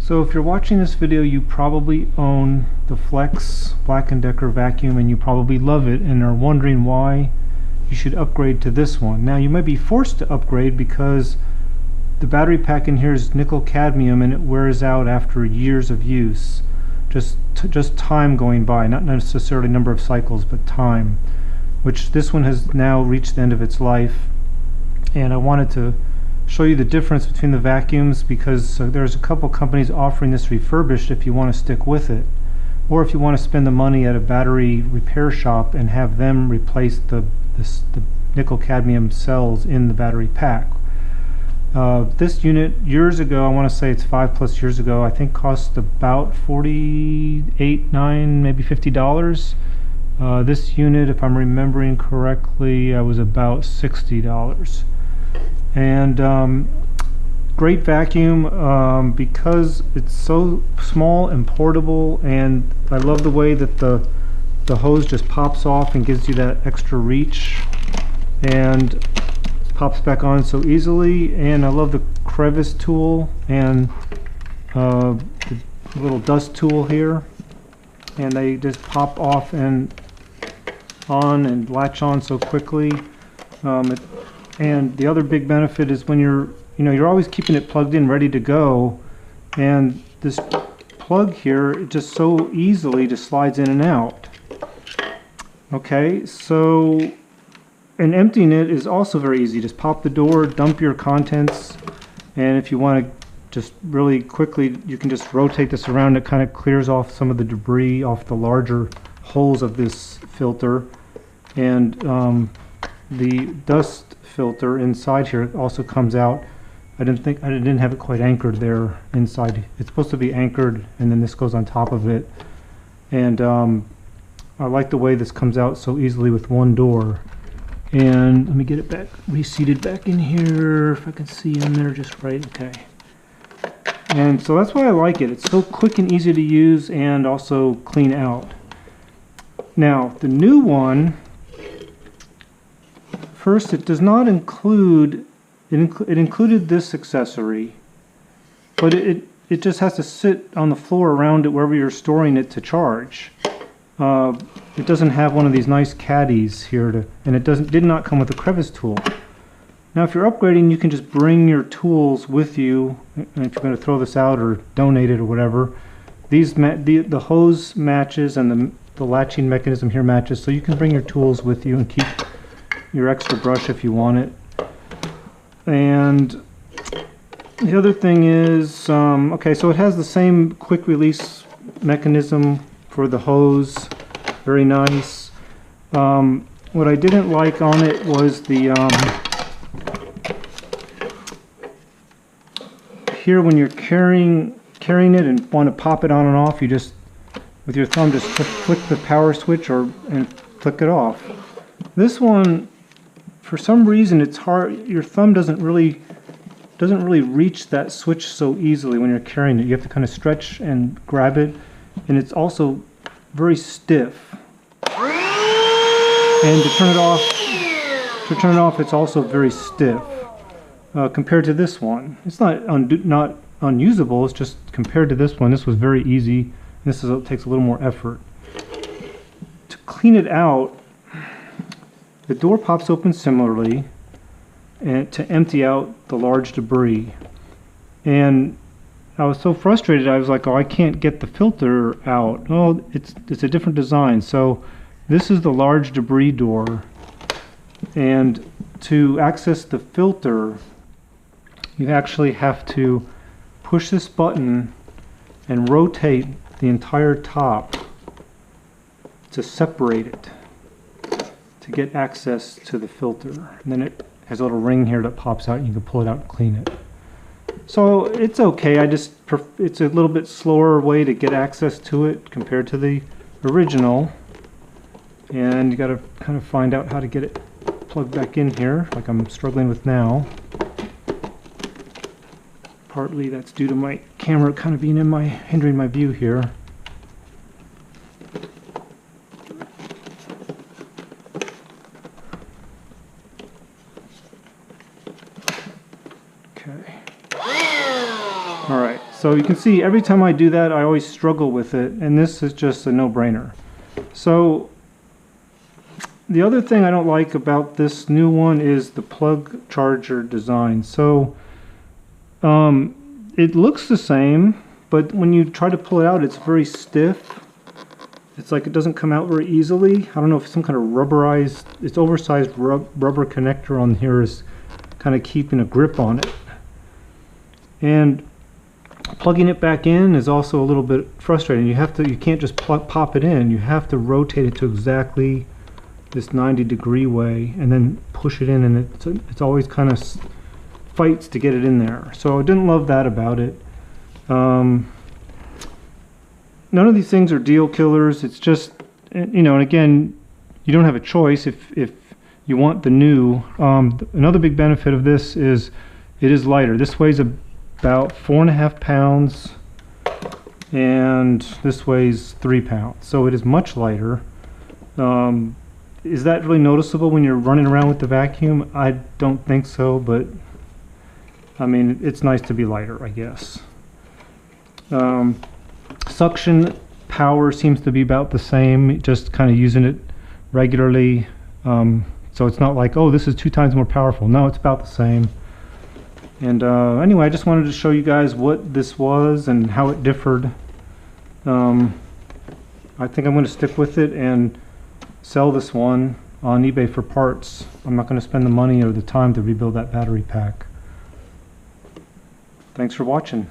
So if you're watching this video, you probably own the Flex Black+Decker vacuum and you probably love it and are wondering why you should upgrade to this one. Now you might be forced to upgrade because the battery pack in here is nickel cadmium and it wears out after years of use. Just time going by, not necessarily number of cycles, but time, which this one has now reached the end of its life. And I wanted to show you the difference between the vacuums because there's a couple companies offering this refurbished if you want to stick with it, or if you want to spend the money at a battery repair shop and have them replace the nickel cadmium cells in the battery pack. This unit years ago, I want to say it's 5+ years ago, I think cost about $48, $9, maybe $50. This unit, if I'm remembering correctly, was about $60. And great vacuum because it's so small and portable, and I love the way that the hose just pops off and gives you that extra reach and pops back on so easily. And I love the crevice tool and the little dust tool here, and they just pop off and on and latch on so quickly. And the other big benefit is when you're always keeping it plugged in ready to go, and this plug here, it just so easily just slides in and out. Okay, so, and emptying it is also very easy. Just pop the door, dump your contents, and if you want to just really quickly, you can just rotate this around. It kind of clears off some of the debris off the larger holes of this filter, and the dust filter inside here also comes out. I didn't have it quite anchored there inside. It's supposed to be anchored, and then this goes on top of it. And I like the way this comes out so easily with one door. And let me get it back, reseated back in here, if I can see in there just right. Okay. And so that's why I like it. It's so quick and easy to use and also clean out. Now, the new one, first, it does not include, it included this accessory, but it just has to sit on the floor around it wherever you're storing it to charge. It doesn't have one of these nice caddies here, and it did not come with a crevice tool. Now if you're upgrading, you can just bring your tools with you, and if you're going to throw this out or donate it or whatever. The hose matches and the latching mechanism here matches, so you can bring your tools with you and keep your extra brush if you want it. And the other thing is, okay, so it has the same quick release mechanism for the hose, very nice. What I didn't like on it was the here when you're carrying it and want to pop it on and off, you just with your thumb just flick the power switch and flick it off. This one, for some reason, it's hard. Your thumb doesn't really reach that switch so easily when you're carrying it. You have to kind of stretch and grab it, and it's also very stiff. And to turn it off, it's also very stiff compared to this one. It's not unusable. It's just compared to this one, this was very easy. This takes a little more effort. To clean it out, the door pops open similarly, and to empty out the large debris. And I was so frustrated, I was like, oh, I can't get the filter out. Oh, it's a different design. So this is the large debris door, and to access the filter, you actually have to push this button and rotate the entire top to separate it, to get access to the filter. And then it has a little ring here that pops out and you can pull it out and clean it. So it's okay, it's a little bit slower way to get access to it compared to the original. And you gotta kind of find out how to get it plugged back in here, like I'm struggling with now. Partly that's due to my camera kind of being hindering my view here. Okay. Alright, So you can see every time I do that, I always struggle with it, and this is just a no-brainer. So the other thing I don't like about this new one is the plug charger design. So it looks the same, but when you try to pull it out, it's very stiff. It's like it doesn't come out very easily. I don't know if some kind of rubberized, it's oversized rubber connector on here is kind of keeping a grip on it. And plugging it back in is also a little bit frustrating. You can't just pop it in. You have to rotate it to exactly this 90-degree way and then push it in, and it's always kind of fights to get it in there. So I didn't love that about it. None of these things are deal killers. It's just, you know, and again, you don't have a choice if you want the new. Another big benefit of this is it is lighter. This weighs about 4.5 pounds, and this weighs 3 pounds. So it is much lighter. Is that really noticeable when you're running around with the vacuum? I don't think so, but I mean, it's nice to be lighter, I guess. Suction power seems to be about the same, just kind of using it regularly. So it's not like, oh, this is 2 times more powerful. No, it's about the same. And anyway, I just wanted to show you guys what this was and how it differed. I think I'm going to stick with it and sell this one on eBay for parts. I'm not going to spend the money or the time to rebuild that battery pack. Thanks for watching.